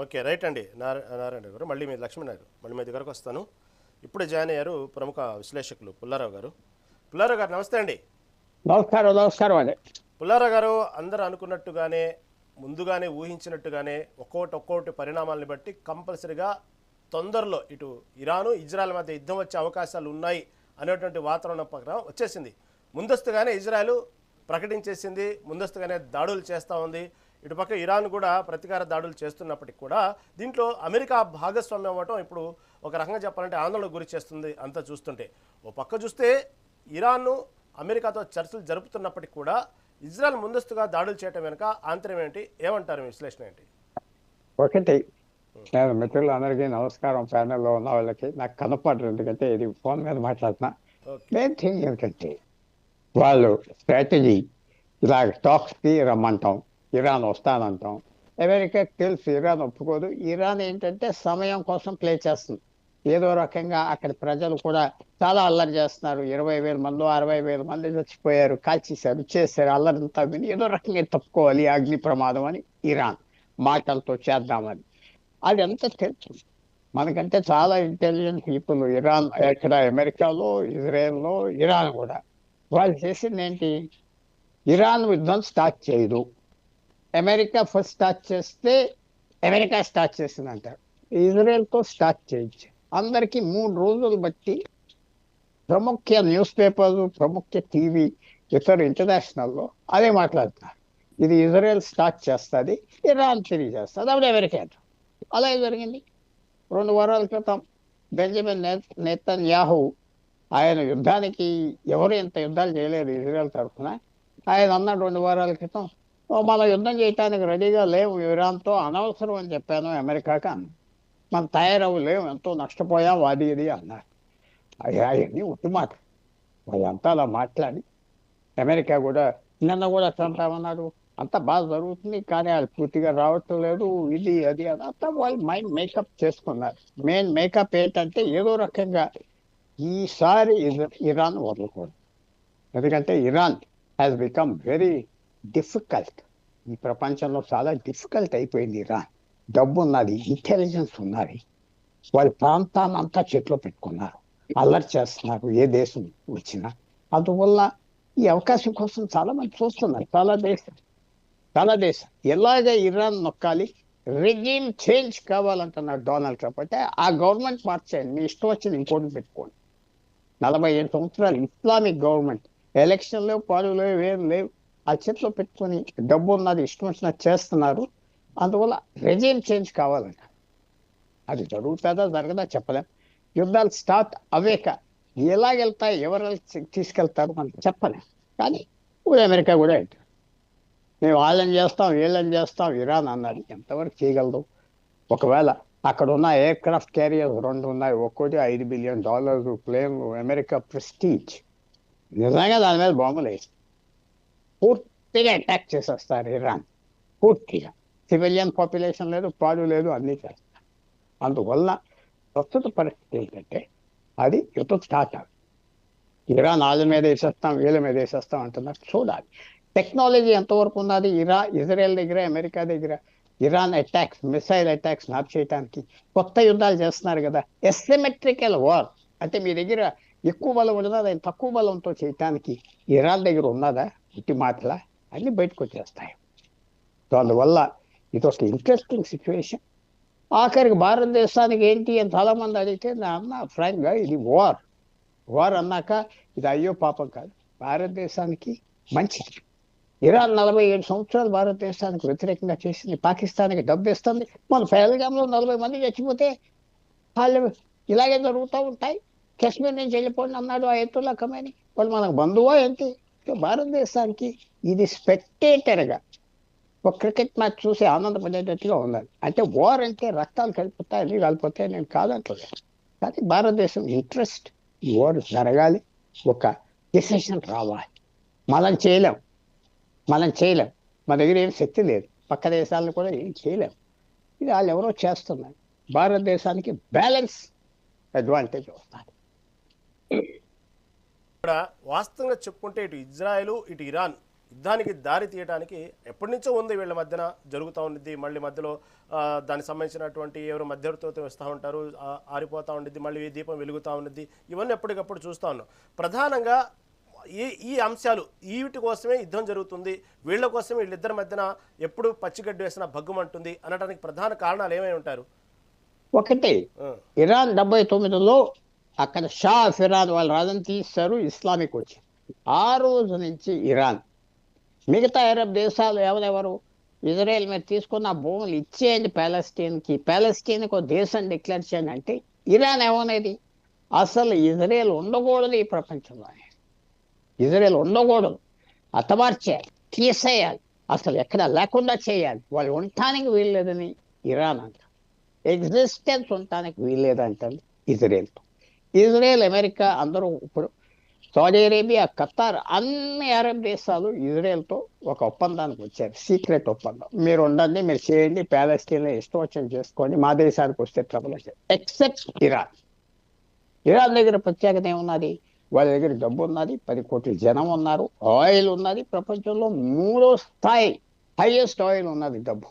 Okay, right అండి. నారాయణ గారు, మళ్ళీ మీ లక్ష్మణ్ గారు, మళ్ళీ మీ దగ్గరకు వస్తాను. ఇప్పుడే జాయిన్ అయ్యారు ప్రముఖ విశ్లేషకులు పుల్లారావు గారు. పుల్లారావు గారు నమస్తే అండి. నమస్కారం నమస్కారం అండి. పుల్లారావు గారు, అందరూ అనుకున్నట్టుగానే, ముందుగానే ఊహించినట్టుగానే ఒక్కొక్కటి పరిణామాలను బట్టి కంపల్సరిగా తొందరలో ఇటు ఇరాను ఇజ్రాయెల్ మధ్య యుద్ధం వచ్చే అవకాశాలు ఉన్నాయి అనేటువంటి వాతావరణం పక్కన వచ్చేసింది. ముందస్తుగానే ఇజ్రాయెల్ ప్రకటించేసింది, ముందస్తుగానే దాడులు చేస్తూ ఉంది. ఇటుపక్క ఇరాన్ కూడా ప్రతీకార దాడులు చేస్తున్నప్పటికీ కూడా దీంట్లో అమెరికా భాగస్వామ్యం అవ్వటం ఇప్పుడు ఒక రకంగా చెప్పాలంటే ఆందోళనకు గురి చేస్తుంది అంతా చూస్తుంటే. ఓ పక్క చూస్తే ఇరాన్ను అమెరికాతో చర్చలు జరుపుతున్నప్పటికీ కూడా ఇజ్రాయెల్ ముందస్తుగా దాడులు చేయటం వెనుక ఆంతర్యం ఏంటి? ఏమంటారు? మీ విశ్లేషణ ఏంటి? ఒకటి, నేను మిత్రులందరికీ నమస్కారం. ప్యానెల్లో ఉన్న వాళ్ళకి నాకు కనపడరు, ఎందుకంటే ఇది ఫోన్ మీద మాట్లాడుతున్నా. ఓకే, మెయిన్ థింగ్ ఏమిటంటే వాళ్ళు స్ట్రాటజీ ఇలా టాక్స్కి రమ్మంటాం, ఇరాన్ వస్తానంటాం. అమెరికాకి తెలుసు ఇరాన్ ఒప్పుకోదు. ఇరాన్ ఏంటంటే సమయం కోసం ప్లే చేస్తుంది. ఏదో రకంగా అక్కడ ప్రజలు కూడా చాలా అల్లరి చేస్తున్నారు. 20,000 మంది 60,000 మంది చచ్చిపోయారు, కాల్చేశారు, చేశారు. అల్లరంతా విని ఏదో రకంగా తప్పుకోవాలి అగ్ని ప్రమాదం అని ఇరాన్ మాటలతో చేద్దామని. అది ఎంత తెలుసు మనకంటే చాలా ఇంటెలిజెంట్ పీపుల్ ఇరాన్, ఇక్కడ అమెరికాలో, ఇజ్రాయెల్లో, ఇరాన్ కూడా. వాళ్ళు చేసింది ఏంటి? ఇరాన్ యుద్ధం స్టార్ట్ చేయదు, అమెరికా ఫస్ట్ స్టార్ట్ చేస్తే అమెరికా స్టార్ట్ చేసింది అంటారు. ఇజ్రాయెల్తో స్టార్ట్ చేయొచ్చు. అందరికీ 3 రోజులు బట్టి ప్రముఖ న్యూస్ పేపర్లు, ప్రముఖ టీవీ, ఇతర ఇంటర్నేషనల్లో అదే మాట్లాడుతున్నారు. ఇది ఇజ్రాయెల్ స్టార్ట్ చేస్తుంది, ఇరాన్ తిరిగి చేస్తుంది, అప్పుడు అమెరికా అంటారు. అలా జరిగింది. 2 వారాల క్రితం బెంజమిన్ నెతన్యాహు, ఆయన యుద్ధానికి ఎవరు ఇంత యుద్ధాలు చేయలేదు ఇజ్రాయెల్ తరఫున. ఆయన అన్నాడు 2 వారాల క్రితం, మనం యుద్ధం చేయడానికి రెడీగా లేవు ఇరాన్తో, అనవసరం అని చెప్పాను అమెరికాకి అన్న. మనం తయారవ్వలేము, ఎంతో నష్టపోయాం, అది ఇది అన్నారు. అవన్నీ ఉట్టి మాట. వాళ్ళంతా అలా మాట్లాడి అమెరికా కూడా నిన్న కూడా ట్రంప్ ఏమన్నాడు, అంతా బాగా జరుగుతుంది కానీ వాళ్ళు పూర్తిగా రావటం లేదు, ఇది అది అని అంతా వాళ్ళు మైండ్ మేకప్ చేసుకున్నారు. మెయిన్ మేకప్ ఏంటంటే ఏదో రకంగా ఈసారి ఇరాన్ వదలకూడదు. ఎందుకంటే Iran has become very difficult. ఈ ప్రపంచంలో చాలా డిఫికల్ట్ అయిపోయింది ఇరాన్. డబ్బు ఉన్నది, ఇంటెలిజెన్స్ ఉన్నది, వాళ్ళ ప్రాంతాన్ని అంతా చేతిలో పెట్టుకున్నారు, అల్లరి చేస్తున్నారు ఏ దేశం వచ్చినా. అందువల్ల ఈ అవకాశం కోసం చాలా మంది చూస్తున్నారు. చాలా దేశం ఎలాగ ఇరాన్ నొక్కాలి, రెజ్యూమ్ చేంజ్ కావాలంటున్నారు డొనాల్డ్ ట్రంప్. అంటే ఆ గవర్నమెంట్ మార్చేయండి, మీ ఇష్టం వచ్చింది ఇంకోటి పెట్టుకోండి. 45 సంవత్సరాలు ఇస్లామిక్ గవర్నమెంట్, ఎలక్షన్ లేవు, పాలు లేవు, ఏం లేవు, ఆ చేతిలో పెట్టుకొని డబ్బు ఉన్నది, ఇష్టం వచ్చినట్టు చేస్తున్నారు. అందువల్ల రెజ్యూమ్ చేంజ్ కావాలంట. అది జరుగుతుందా జరగదా చెప్పలేం. యుద్ధాలు స్టార్ట్ అవ్వేక ఎలాగెళ్తాయి, ఎవరు తీసుకెళ్తారు మనం చెప్పలేం. కానీ ఇప్పుడు అమెరికా కూడా అంటారు, మేము వాళ్ళని చేస్తాం వీళ్ళని చేస్తాం ఇరాన్ అన్నది. ఎంతవరకు చేయగలదు? ఒకవేళ అక్కడ ఉన్న ఎయిర్ క్రాఫ్ట్ క్యారియర్స్ 2 ఉన్నాయి, ఒక్కోటి $5 బిలియన్ ప్లేన్లు, అమెరికా ప్రెస్టీజ్, నిజంగా దాని మీద బాంబులు వేసి పూర్తిగా అటాక్ చేసేస్తారు ఇరాన్. పూర్తిగా సివిలియన్ పాపులేషన్ లేదు, పాడు లేదు, అన్నీ చేస్తారు. అందువల్ల ప్రస్తుత పరిస్థితి ఏంటంటే అది యుద్ధం స్టార్ట్ అవ్వాలి. ఇరాన్ వాళ్ళ మీద వేసేస్తాం వీళ్ళ మీద వేసేస్తాం అంటున్నారు. చూడాలి టెక్నాలజీ ఎంతవరకు ఉన్నది ఇజ్రాయెల్ దగ్గర, అమెరికా దగ్గర. Iran attacks, missile attacks nap చేయడానికి కొత్త యుద్ధాలు చేస్తున్నారు కదా. ఎసిమెట్రికల్ వార్ అంటే మీ దగ్గర ఎక్కువ బలం ఉన్నదా, దాన్ని తక్కువ బలంతో చేయటానికి ఇరాన్ దగ్గర ఉన్నదా? ఇటు మాటల అన్ని బయటకు వచ్చేస్తాయి. సో అందువల్ల ఇది ఒక ఇంట్రెస్టింగ్ సిచ్యువేషన్. ఆఖరికి భారతదేశానికి ఏంటి అని చాలా మంది అడిగితే నా అన్న ఫ్రాంక్గా ఇది వార్ అన్నాక ఇది అయ్యో పాపం కాదు, భారతదేశానికి మంచిది. ఇరాన్ 47 సంవత్సరాలు భారతదేశానికి వ్యతిరేకంగా చేసింది, పాకిస్తాన్కి డబ్బు ఇస్తుంది. మన పహల్గామ్లో 40 మంది చచ్చిపోతే వాళ్ళు ఇలాగే జరుగుతూ ఉంటాయి. కాశ్మీర్ నుంచి వెళ్ళిపోండి అన్నాడు అయతుల్లా ఖమేని. వాళ్ళు మనకు బంధువా ఏంటి? భారతదేశానికి ఇది స్పెక్టేటర్గా ఒక క్రికెట్ మ్యాచ్ చూసి ఆనందపడేటట్టుగా ఉండాలి. అంటే వార్ అంటే రక్తాలు కలిపిపోతాయి, అన్నీ కలిపిపోతాయి, నేను కాదంటలేదు. కానీ భారతదేశం ఇంట్రెస్ట్ ఈ వార్ జరగాలి, ఒక డిసిషన్ రావాలి. మనం చేయలేం, మన దగ్గర ఏం శక్తి లేదు, పక్క దేశాలను కూడా ఏం చేయలేం. ఇది వాళ్ళు ఎవరో చేస్తున్నారు. భారతదేశానికి బ్యాలెన్స్ అడ్వాంటేజ్ వస్తుంది. ఇక్కడ వాస్తవంగా చెప్పుకుంటే ఇటు ఇజ్రాయెల్ ఇటు ఇరాన్ యుద్ధానికి దారి తీయడానికి ఎప్పటి నుంచో ఉంది, వీళ్ళ మధ్యన జరుగుతూ ఉండిద్ది. మళ్ళీ మధ్యలో దానికి సంబంధించినటువంటి ఎవరు మధ్యవర్తితో వస్తూ ఉంటారు, ఆరిపోతూ ఉండిద్ది, మళ్ళీ ఈ దీపం వెలుగుతూ ఉండిద్ది. ఇవన్నీ ఎప్పటికప్పుడు చూస్తూ ఉన్నాం. ప్రధానంగా ఈ ఈ అంశాలు వీటి కోసమే యుద్ధం జరుగుతుంది, వీళ్ళ కోసమే వీళ్ళిద్దరి మధ్యన ఎప్పుడు పచ్చిగడ్డి వేసినా భగ్గుమంటుంది అనడానికి ప్రధాన కారణాలు ఏమై ఉంటారు? ఒకటి, ఇరాన్ 79లో అక్కడ షా ఆఫ్ ఇరాన్ వాళ్ళు రాజుని తీశారు, ఇస్లామిక్ వచ్చింది. ఆ రోజు నుంచి ఇరాన్ మిగతా అరబ్ దేశాలు ఎవరెవరు ఇజ్రాయెల్ మీద తీసుకున్న భూములు ఇచ్చేయండి ప్యాలెస్టీన్కి ఒక దేశం డిక్లేర్ చేయండి అంటే ఇరాన్ ఏమనేది, అసలు ఇజ్రాయెల్ ఉండకూడదు ఈ ప్రపంచంలో, ఇజ్రాయెల్ ఉండకూడదు, హతమార్చేయాలి, తీసేయాలి, అసలు ఎక్కడ లేకుండా చేయాలి, వాళ్ళు ఉండటానికి వీల్లేదని ఇరాన్ అంట. ఎగ్జిస్టెన్స్ ఉండటానికి వీల్లేదంటారు ఇజ్రాయెల్తో. ఇజ్రాయెల్, అమెరికా అందరూ ఇప్పుడు సౌదీ అరేబియా, ఖతార్ అన్ని అరబ్ దేశాలు ఇజ్రాయెల్తో ఒక ఒప్పందానికి వచ్చారు, సీక్రెట్ ఒప్పందం. మీరు ఉండండి, మీరు చేయండి, ప్యాలెస్టీన్లో ఇష్టం వచ్చింది చేసుకోండి, మా దేశానికి వస్తే ట్రబుల్ వచ్చారు. Except Iran. ఇరాన్ దగ్గర ప్రత్యేకత ఏమున్నది, వాళ్ళ దగ్గర డబ్బు ఉన్నది, 10 కోట్ల జనం ఉన్నారు, ఆయిల్ ఉన్నది, ప్రపంచంలో 3వ స్థాయి హైయెస్ట్ ఆయిల్ ఉన్నది, డబ్బు.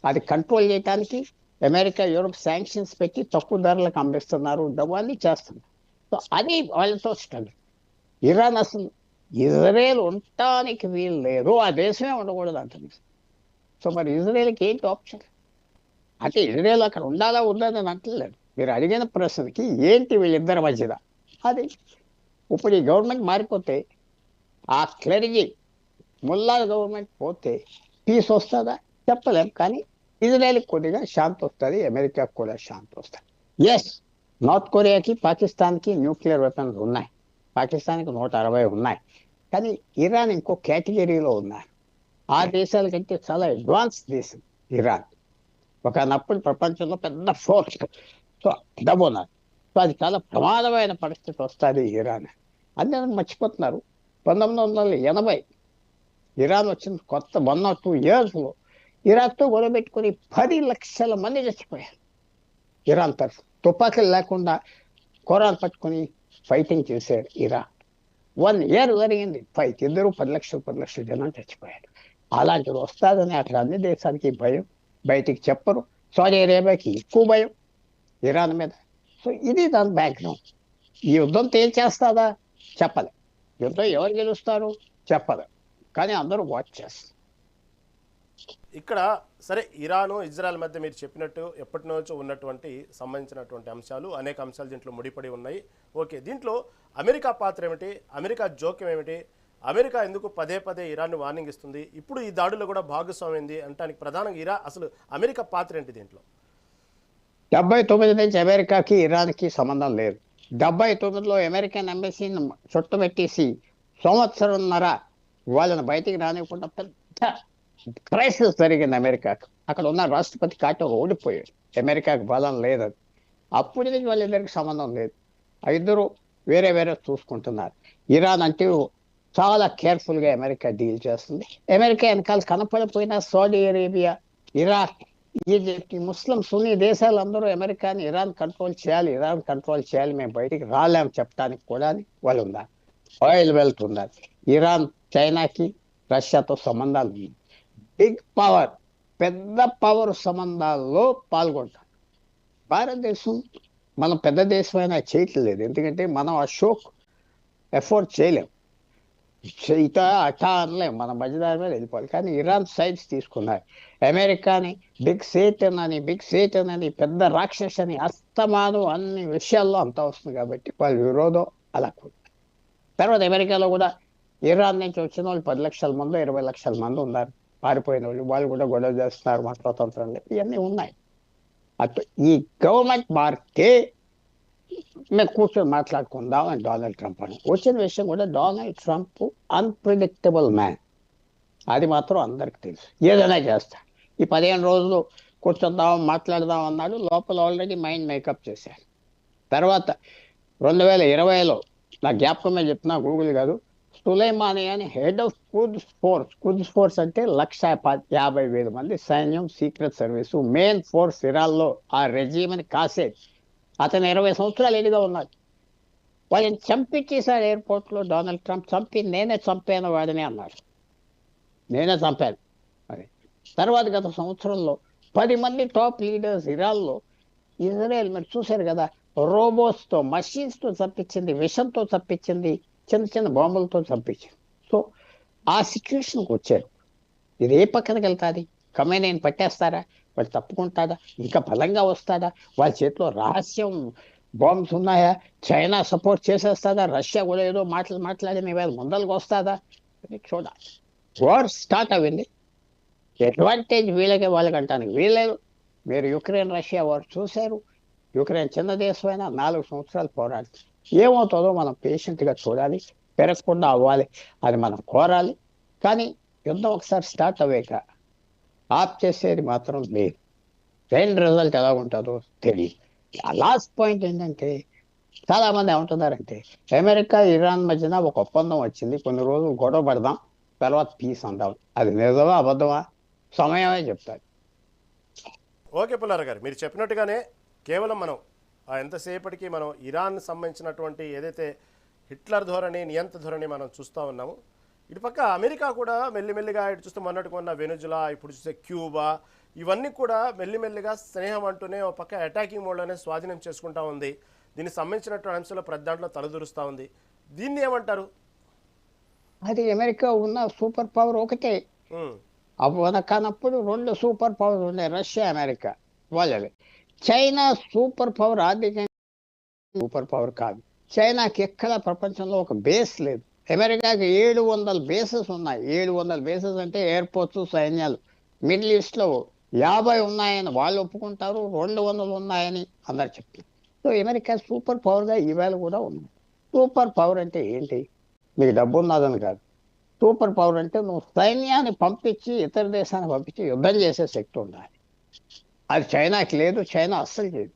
అది కంట్రోల్ చేయడానికి అమెరికా, యూరోప్ శాంక్షన్స్ పెట్టి తక్కువ ధరలకు అమ్మిస్తున్నారు, డబ్బు అన్ని చేస్తున్నారు. సో అది వాళ్ళతో స్ట్రగుల్. ఇరాన్ అసలు ఇజ్రాయెల్ ఉండటానికి వీలు లేదు, ఆ దేశమే ఉండకూడదు అంటుంది. సో మరి ఇజ్రాయెల్కి ఏంటి ఆప్షన్ అంటే, ఇజ్రాయెల్ అక్కడ ఉండాలా ఉండదని అంటలేదు. మీరు అడిగిన ప్రశ్నకి ఏంటి వీళ్ళిద్దరి మధ్యన అది. ఇప్పుడు ఈ గవర్నమెంట్ మారిపోతే, ఆ క్లెరిజీ ముల్లా గవర్నమెంట్ పోతే పీస్ వస్తుందా చెప్పలేం, కానీ ఇజ్రాయెల్కి కొద్దిగా శాంతి వస్తుంది, అమెరికాకు కూడా శాంతి వస్తుంది. ఎస్, నార్త్ కొరియాకి, పాకిస్తాన్కి న్యూక్లియర్ వెపన్స్ ఉన్నాయి, పాకిస్తాన్కి 160 ఉన్నాయి, కానీ ఇరాన్ ఇంకో కేటగిరీలో ఉన్నారు. ఆ దేశాల కంటే చాలా అడ్వాన్స్ దేశం ఇరాన్. ఒకనప్పుడు ప్రపంచంలో పెద్ద ఫోర్స్, సో డబ్బు ఉన్నారు. సో అది చాలా ప్రమాదమైన పరిస్థితి వస్తుంది ఇరాన్. అందరూ మర్చిపోతున్నారు, 1980 ఇరాన్ వచ్చిన కొత్త 1 or 2 yearsలో ఇరాక్తో గొడవ పెట్టుకుని 10 లక్షల మంది చచ్చిపోయారు. ఇరాన్ తరఫు తుపాకీలు లేకుండా ఖురాన్ పట్టుకుని ఫైటింగ్ చేశారు ఇరాన్. 1 year జరిగింది ఫైట్, ఇద్దరు 10 లక్షల జనం చచ్చిపోయారు. అలాంటిది వస్తుందని అక్కడ అన్ని దేశానికి భయం, బయటికి చెప్పరు. సౌదీ అరేబియాకి ఎక్కువ భయం ఇరాన్ మీద. సో ఇది దాని బ్యాక్గ్రౌండ్. ఈ యుద్ధం తేల్చేస్తుందా చెప్పలే, యుద్ధం ఎవరు గెలుస్తారు చెప్పలే, కానీ అందరూ వాచ్ చేస్తారు. ఇక్కడ సరే, ఇరాను ఇజ్రాయెల్ మధ్య మీరు చెప్పినట్టు ఎప్పటి నుంచో ఉన్నటువంటి సంబంధించినటువంటి అంశాలు, అనేక అంశాలు దీంట్లో ముడిపడి ఉన్నాయి. ఓకే, దీంట్లో అమెరికా పాత్ర ఏమిటి, అమెరికా జోక్యం ఏమిటి, అమెరికా ఎందుకు పదే పదే ఇరాన్ని వార్నింగ్ ఇస్తుంది, ఇప్పుడు ఈ దాడుల్లో కూడా భాగస్వామ్యంది అంటానికి ప్రధానంగా అసలు అమెరికా పాత్ర ఏంటి దీంట్లో? 79 నుంచి అమెరికాకి ఇరాన్కి సంబంధం లేదు. 79లో అమెరికన్ ఎంబసీని చుట్టబెట్టేసి సంవత్సరంన్నర వాళ్ళని బయటికి రానివ్వకుండా పెద్ద క్రైసిస్ జరిగింది అమెరికాకు. అక్కడ ఉన్న రాష్ట్రపతి కార్టర్ ఓడిపోయాడు, అమెరికాకు బలం లేదని. అప్పటి నుంచి వాళ్ళిద్దరికి సంబంధం లేదు, ఇద్దరు వేరే వేరే చూసుకుంటున్నారు. ఇరాన్ అంటే చాలా కేర్ఫుల్గా అమెరికా డీల్ చేస్తుంది. అమెరికా వెనకాల కనపడిపోయిన సౌదీ అరేబియా, ఇరాక్, ఈజిప్ట్, ముస్లిం సున్నీ దేశాలందరూ అమెరికాని ఇరాన్ కంట్రోల్ చేయాలి, మేము బయటికి రాలేం చెప్పడానికి కూడా వాళ్ళు ఉన్నారు. ఆయిల్ వెల్త్ ఉన్నారు. ఇరాన్ చైనాకి, రష్యాతో సంబంధాలు ఉన్నాయి. బిగ్ పవర్, పెద్ద పవర్ సంబంధాల్లో పాల్గొంటాం. భారతదేశం మనం పెద్ద దేశమైనా చేయట్లేదు, ఎందుకంటే మనం ఆ షోక్ ఎఫోర్డ్ చేయలేం, ఇట అటా అనలేం, మన మధ్యదారి మీద వెళ్ళిపోవాలి. కానీ ఇరాన్ సైడ్స్ తీసుకున్నారు. అమెరికాని బిగ్ సేటన్ అని పెద్ద రాక్షస్ అని అస్తమానం అన్ని విషయాల్లో అంతా వస్తుంది కాబట్టి వాళ్ళ విరోధం అలా. తర్వాత అమెరికాలో కూడా ఇరాన్ నుంచి వచ్చిన వాళ్ళు 10 లక్షల మంది 20 లక్షల మంది ఉన్నారు, పారిపోయిన వాళ్ళు కూడా గొడవ చేస్తున్నారు, మా స్వతంత్రం ఇవన్నీ ఉన్నాయి. అటు ఈ గవర్నమెంట్ మారితే మేము కూర్చొని మాట్లాడుకుందాం అని డొనాల్డ్ ట్రంప్ అని వచ్చిన విషయం కూడా, డొనాల్డ్ ట్రంప్ అన్ప్రిడిక్టబుల్ మ్యాన్, అది మాత్రం అందరికి తెలుసు. ఏదైనా చేస్తాడు. ఈ 15 రోజులు కూర్చొద్దాం మాట్లాడదాం అన్నాడు, లోపల ఆల్రెడీ మైండ్ మేకప్ చేశాడు. తర్వాత 2020లో నా జ్ఞాపకం మీద చెప్తున్నా, గూగుల్ కాదు, సులైమానీ అని హెడ్ ఆఫ్ కుడ్స్ ఫోర్స్ అంటే 150,000 మంది సైన్యం, సీక్రెట్ సర్వీసు, మెయిన్ ఫోర్స్ ఇరాన్లో ఆ రెజీమ్ని కాసేది. అతను 20 సంవత్సరాలు ఎదిగా ఉన్నాడు. వాళ్ళని చంపించేశాడు ఎయిర్పోర్ట్లో. డొనాల్డ్ ట్రంప్ నేనే చంపాను వాడిని అన్నాడు. నేనే చంపాను అది. తర్వాత గత సంవత్సరంలో 10 మంది టాప్ లీడర్స్ ఇరాన్లో ఇజ్రాయెల్ మీరు చూశారు కదా, రోబోట్స్తో మషిన్స్తో చంపించింది, విషంతో చంపించింది, చిన్న చిన్న బాంబులతో చంపించింది. సో ఆ సిచ్యువేషన్కి వచ్చారు. ఇది ఏ పక్కనకి వెళ్తాది? ఖమేనీని పట్టేస్తారా? వాడు తప్పుకుంటాడా? ఇంకా బలంగా వస్తాడా? వాళ్ళ చేతిలో రహస్యం బాంబ్స్ ఉన్నాయా? China support చేసేస్తాదా? రష్యా కూడా ఏదో మాటలు మాట్లాడిన ఇవాళ ముందరకు వస్తాదా అని చూడాలి. వార్ స్టార్ట్ అయింది. అడ్వాంటేజ్ వీళ్ళకే వాళ్ళకి అంటానికి వీళ్ళేదు. మీరు యుక్రెయిన్ రష్యా వారు చూశారు. యుక్రెయిన్ చిన్న దేశమైనా 4 సంవత్సరాలు పోరాడి ఏమవుతుందో మనం పేషెంట్గా చూడాలి. పెరగకుండా అవ్వాలి అది మనం కోరాలి. కానీ యుద్ధం ఒకసారి స్టార్ట్ అయ్యాక ఆప్ చేసేది మాత్రం లేదు. ఫైనల్ రిజల్ట్ ఎలా ఉంటుందో తెలియదు. లాస్ట్ పాయింట్ ఏంటంటే చాలామంది ఏమంటున్నారంటే అమెరికా ఇరాన్ మధ్యన ఒక ఒప్పందం వచ్చింది, కొన్ని రోజులు గొడవ పడదాం, తర్వాత పీస్ అందాం. అది నిజమా అబద్ధమా సమయమే చెప్తారు. ఓకే పుల్లారావు గారు, మీరు చెప్పినట్టుగానే కేవలం మనం ఎంతసేపటికి మనం ఇరాన్ సంబంధించినటువంటి ఏదైతే హిట్లర్ ధోరణి, నియంత ధోరణి మనం చూస్తూ ఉన్నాము. ఇటుపక్క అమెరికా కూడా మెల్లిమెల్లిగా ఇటు చూస్తే మొన్నటికి ఉన్న వెనుజులా, ఇప్పుడు చూస్తే క్యూబా, ఇవన్నీ కూడా మెల్లిమెల్లిగా స్నేహం అంటూనే ఒక పక్క అటాకింగ్ మోడ్లోనే స్వాధీనం చేసుకుంటా ఉంది. దీనికి సంబంధించినటువంటి అంశాలు ప్రతి దాంట్లో తలదూరుస్తూ ఉంది. దీన్ని ఏమంటారు? అది అమెరికా ఉన్న సూపర్ పవర్ ఒకటే. ఉమ్, కానప్పుడు 2 సూపర్ పవర్ ఉన్నాయి, రష్యా అమెరికా వాళ్ళవి. చైనా సూపర్ పవర్, ఆర్థికంగా సూపర్ పవర్ కాదు. చైనాకి ఎక్కడ ప్రపంచంలో ఒక బేస్ లేదు. అమెరికాకి 700 బేసెస్ ఉన్నాయి. 700 బేసెస్ అంటే ఎయిర్పోర్ట్స్, సైన్యాలు. మిడిల్ ఈస్ట్లో 50 ఉన్నాయని వాళ్ళు ఒప్పుకుంటారు, 200 ఉన్నాయని అందరు చెప్తారు. సో అమెరికా సూపర్ పవర్గా ఈవేళ కూడా ఉంది. సూపర్ పవర్ అంటే ఏంటి? మీకు డబ్బు ఉన్నదని కాదు. సూపర్ పవర్ అంటే నువ్వు సైన్యాన్ని పంపించి ఇతర దేశాన్ని పంపించి యుద్ధం చేసే శక్తి ఉండాలి. అది చైనాకి లేదు, చైనా అస్సలు చేయదు.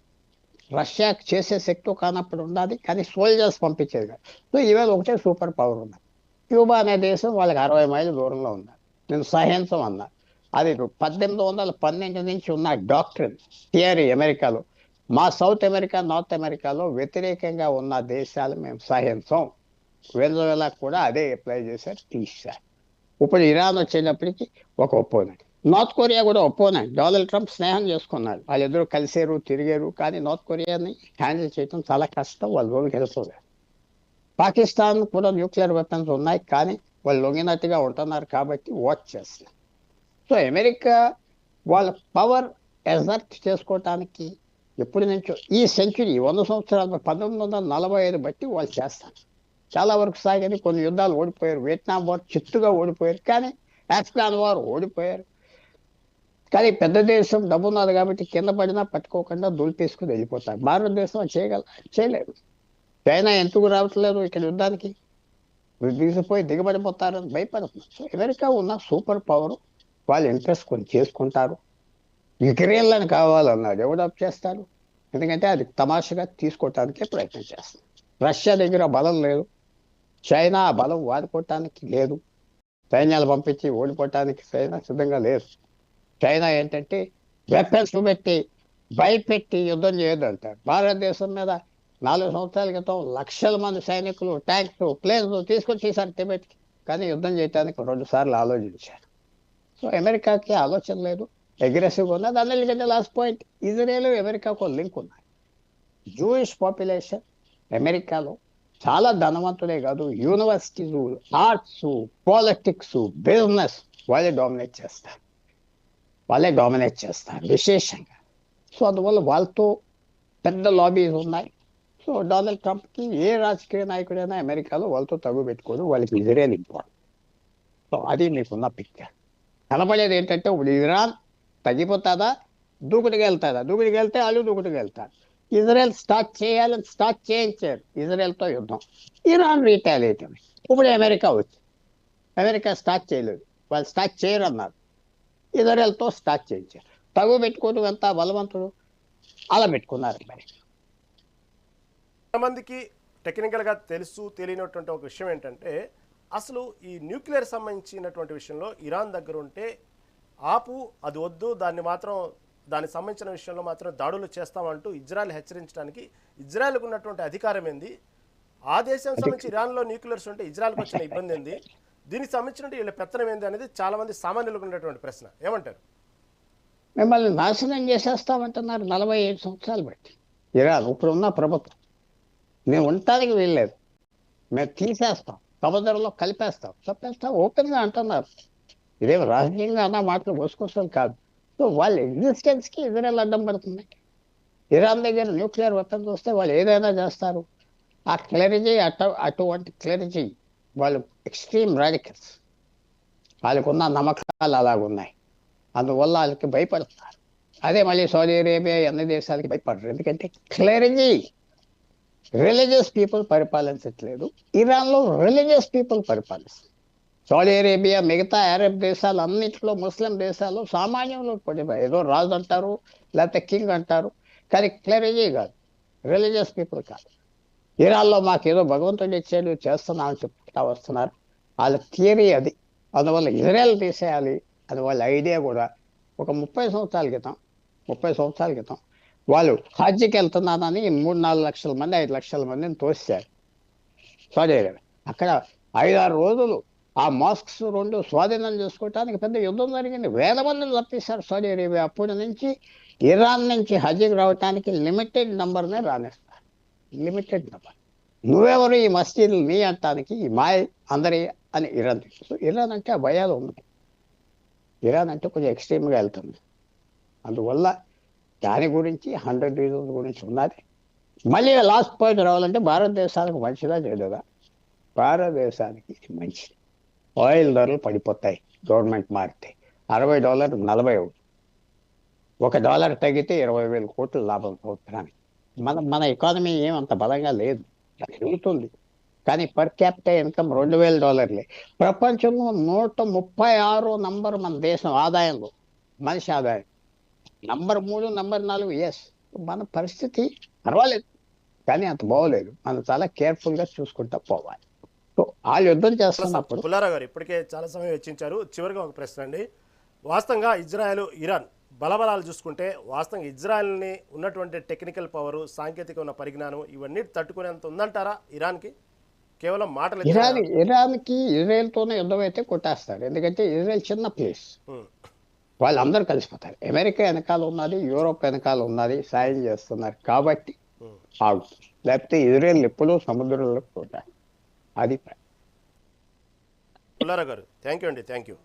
రష్యాకి చేసే శక్తి కానప్పుడు ఉండాలి, కానీ సోల్జర్స్ పంపించేది కాదు. సో ఈవేళ ఒకటే సూపర్ పవర్ ఉన్నది. క్యూబా అనే దేశం వాళ్ళకి 60 మైళ్ళ దూరంలో ఉన్నారు. నేను సహాయంసం అన్నా. అది 1812 నుంచి ఉన్న డాక్ట్రిన్ థియరీ అమెరికాలో. మా సౌత్ అమెరికా, నార్త్ అమెరికాలో వ్యతిరేకంగా ఉన్న దేశాలు మేము సహాయంసం. వెనుజులా కూడా అదే అప్లై చేశారు, తీశారు. ఇప్పుడు ఇరాన్ వచ్చేటప్పటికి ఒక ఒపోనెంట్. నార్త్ కొరియా కూడా ఒపోనెంట్. డొనాల్డ్ ట్రంప్ స్నేహం చేసుకున్నాడు, వాళ్ళిద్దరూ కలిసారు, తిరిగారు. కానీ నార్త్ కొరియాని హ్యాండిల్ చేయడం చాలా కష్టం, వాళ్ళు రోజుకి వెళ్తున్నారు. పాకిస్తాన్ కూడా న్యూక్లియర్ వెపన్స్ ఉన్నాయి, కానీ వాళ్ళు లొంగినట్టుగా ఉంటున్నారు కాబట్టి వాచ్ చేస్తారు. సో అమెరికా వాళ్ళ పవర్ ఎగ్జర్ట్ చేసుకోవటానికి ఎప్పటి నుంచో ఈ సెంచురీ 100 సంవత్సరాలు 1945 బట్టి వాళ్ళు చేస్తారు. చాలా వరకు సాగని కొన్ని యుద్ధాలు ఓడిపోయారు. వియట్నాం వార్ చిత్తుగా ఓడిపోయారు, కానీ ఆఫ్ఘాన్ వార్ ఓడిపోయారు. కానీ పెద్ద దేశం డబ్బు ఉన్నది కాబట్టి కింద పడినా పట్టుకోకుండా దులిపేసుకుని వెళ్ళిపోతారు. భారతదేశం చేయలేదు. చైనా ఎందుకు రావట్లేదు ఇక్కడ యుద్ధానికి? తీసిపోయి దిగబడిపోతారని భయపడుతున్నారు. సో అమెరికా ఉన్న సూపర్ పవర్ వాళ్ళు ఇంట్రెస్ట్ కొన్ని చేసుకుంటారు. యుక్రెయిన్లను కావాలన్నాడు, ఎవడప్ చేస్తారు? ఎందుకంటే అది తమాషగా తీసుకోవటానికే ప్రయత్నం చేస్తారు. రష్యా దగ్గర బలం లేదు, చైనా బలం వాడుకోవటానికి లేదు, సైన్యాలు పంపించి ఓడిపోవటానికి చైనా సిద్ధంగా లేదు. చైనా ఏంటంటే వెపన్స్ పెట్టి భయపెట్టి యుద్ధం చేయొద్దు అంటారు. భారతదేశం మీద 4 సంవత్సరాల క్రితం లక్షల మంది సైనికులు, ట్యాంక్స్, ప్లేన్స్ తీసుకొచ్చేసారు టిబెట్కి, కానీ యుద్ధం చేయడానికి 2 సార్లు ఆలోచించారు. సో అమెరికాకి ఆలోచన లేదు, అగ్రెసివ్గా ఉన్నది. అందుకంటే లాస్ట్ పాయింట్, ఇజ్రాయెల్ అమెరికాకు లింక్ ఉన్నాయి. జూయిష్ పాపులేషన్ అమెరికాలో చాలా ధనవంతులే కాదు, యూనివర్సిటీలు, ఆర్ట్స్, పాలిటిక్స్, బిజినెస్ వాళ్ళే డామినేట్ చేస్తారు విశేషంగా. సో అందువల్ల వాళ్ళతో పెద్ద లాబీస్ ఉన్నాయి. సో డొనాల్డ్ ట్రంప్కి ఏ రాజకీయ నాయకుడైనా అమెరికాలో వాళ్ళతో తగు పెట్టుకోడు, వాళ్ళకి ఇజ్రాయెల్ ఇంపార్టెంట్. సో అది మీకున్న పిక్చర్. కనపడేది ఏంటంటే ఇప్పుడు ఇరాన్ తగ్గిపోతుందా, దూకుడుగా వెళ్తుందా? దూకుడుగా వెళ్తే వాళ్ళు దూకుడుగా వెళ్తారు. ఇజ్రాయెల్ స్టార్ట్ చేయించారు ఇజ్రాయెల్తో యుద్ధం. ఇరాన్ రీటాలియేట్. ఇప్పుడు అమెరికా స్టార్ట్ చేయలేదు, వాళ్ళు స్టార్ట్ చేయరు అన్నారు. ఇజ్రాయెల్తో స్టార్ట్ చేయించారు. తగు పెట్టుకోవడం ఎంత బలవంతుడు, అలా పెట్టుకున్నారు. కొంతమందికి టెక్నికల్గా తెలియనటువంటి ఒక విషయం ఏంటంటే, అసలు ఈ న్యూక్లియర్ సంబంధించినటువంటి విషయంలో ఇరాన్ దగ్గర ఉంటే ఆపు, అది వద్దు, దానికి సంబంధించిన విషయంలో మాత్రం దాడులు చేస్తామంటూ ఇజ్రాయెల్ హెచ్చరించడానికి ఇజ్రాయెల్కు ఉన్నటువంటి అధికారం ఏంది? ఆ దేశం సంబంధించి ఇరాన్లో న్యూక్లియర్స్ ఉంటే ఇజ్రాయెల్కి వచ్చిన ఇబ్బంది ఏంది? దీనికి సంబంధించిన వీళ్ళ పెత్తనం ఏంది అనేది చాలా మంది సామాన్యులకు ఉన్నటువంటి ప్రశ్న. ఏమంటారు? మిమ్మల్ని నాశనం చేసేస్తామంటున్నారు 45 సంవత్సరాలు బట్టి. ఇరాన్ ఇప్పుడున్న ప్రభుత్వం మేము ఉండటానికి వీల్లేదు, మేము తీసేస్తాం, సముద్రంలో కలిపేస్తాం, చంపేస్తాం ఓపెన్గా అంటున్నారు. ఇదేం రహస్యంగా అన్న మాటలు పోసుకొస్తాం కాదు. సో వాళ్ళ ఎగ్జిస్టెన్స్కి ఇజ్రాయెల్ అడ్డం పడుతుంది. ఇరాన్ దగ్గర న్యూక్లియర్ వెపన్స్ వస్తే వాళ్ళు ఏదైనా చేస్తారు. ఆ క్లెరిజీ అటువంటి క్లెరిజీ వాళ్ళు ఎక్స్ట్రీమ్ రాడికల్స్, వాళ్ళకున్న నమ్మకాలు అలాగున్నాయి. అందువల్ల వాళ్ళకి భయపడుతున్నారు. అదే మళ్ళీ సౌదీ అరేబియా అన్ని దేశాలకి భయపడరు, ఎందుకంటే క్లెరిజీ రిలీజియస్ పీపుల్ పరిపాలించట్లేదు, ఇరాన్లో రిలీజియస్ పీపుల్ పరిపాలిస్తారు. సౌదీ అరేబియా మిగతా అరబ్ దేశాలు అన్నింటిలో ముస్లిం దేశాలు సామాన్యంలో ఏదో రాజు అంటారు, లేకపోతే కింగ్ అంటారు, కానీ క్లెరిజీ కాదు, రిలీజియస్ పీపుల్ కాదు. ఇరాన్లో మాకేదో భగవంతుడు ఇచ్చాడు చేస్తున్నామని చెప్తా వస్తున్నారు. వాళ్ళ థియరీ అది. అందువల్ల ఇజ్రాయెల్ తీసేయాలి అది వాళ్ళ ఐడియా కూడా. ఒక 30 సంవత్సరాల క్రితం వాళ్ళు హజ్కి వెళ్తున్నానని 3-4 లక్షల మంది 5 లక్షల మందిని తోసారు సౌదీ అరేబియా. అక్కడ 5-6 రోజులు ఆ మాస్క్స్ 2 స్వాధీనం చేసుకోవడానికి పెద్ద యుద్ధం జరిగింది. వేల మందిని తప్పిస్తారు సౌదీ అరేబియా. అప్పటి నుంచి ఇరాన్ నుంచి హజ్కి రావడానికి లిమిటెడ్ నెంబర్నే రాణిస్తారు, లిమిటెడ్ నెంబర్. నువ్వెవరు ఈ మస్జిద్లు నీ అంటానికి, ఈ మాయ్ అందరి అని ఇరాన్. సో ఇరాన్ అంటే ఆ భయాలు ఉంది. ఇరాన్ అంటే కొంచెం ఎక్స్ట్రీమ్గా వెళ్తుంది. అందువల్ల దాని గురించి 100 రీజన్స్ గురించి ఉన్నది. మళ్ళీ లాస్ట్ పాయింట్ రావాలంటే భారతదేశానికి మంచిదా చెడుదా? భారతదేశానికి ఇది మంచిది. ఆయిల్ ధరలు పడిపోతాయి గవర్నమెంట్ మారితే. $60 40 అవుతుంది. $1 తగ్గితే 20,000 కోట్ల లాభం సంవత్సరానికి. మన ఎకానమీ ఏమంత బలంగా లేదు, పెరుగుతుంది. కానీ పర్ క్యాపిటల్ ఇన్కమ్ $2,000. ప్రపంచంలో 136 నంబర్ మన దేశం ఆదాయంలో, మనిషి ఆదాయం. Number 3 number 4 yes. మన పరిస్థితి పర్వాలేదు కానీ అంత బాగోలేదు. మనం చాలా కేర్ఫుల్గా చూసుకుంటా పోవాలి. సో వాళ్ళు యుద్ధం చేస్తున్నప్పుడు. పుల్లారావు గారు ఇప్పటికే చాలా సమయం వెచ్చించారు. చివరిగా ఒక ప్రశ్న అండి. వాస్తవంగా ఇజ్రాయెల్ ఇరాన్ బలబలాలు చూసుకుంటే వాస్తవంగా ఇజ్రాయెల్ని ఉన్నటువంటి టెక్నికల్ పవరు, సాంకేతిక ఉన్న పరిజ్ఞానం ఇవన్నీ తట్టుకునేంత ఉందంటారా ఇరాన్కి? కేవలం మాటలు. ఇరాన్కి ఇజ్రాయెల్తోనే యుద్ధం అయితే కొట్టేస్తారు, ఎందుకంటే ఇజ్రాయెల్ చిన్న ప్లేస్, వాళ్ళందరూ కలిసిపోతారు. అమెరికా వెనకాల ఉన్నది, యూరోప్ వెనకాల ఉన్నది, సాయం చేస్తున్నారు కాబట్టి ఆగుతుంది. లేకపోతే ఇజ్రాయెల్ ఎప్పుడూ సముద్రంలో కూడా. అది పుల్లారావు గారు థ్యాంక్ యూ అండి. Thank you.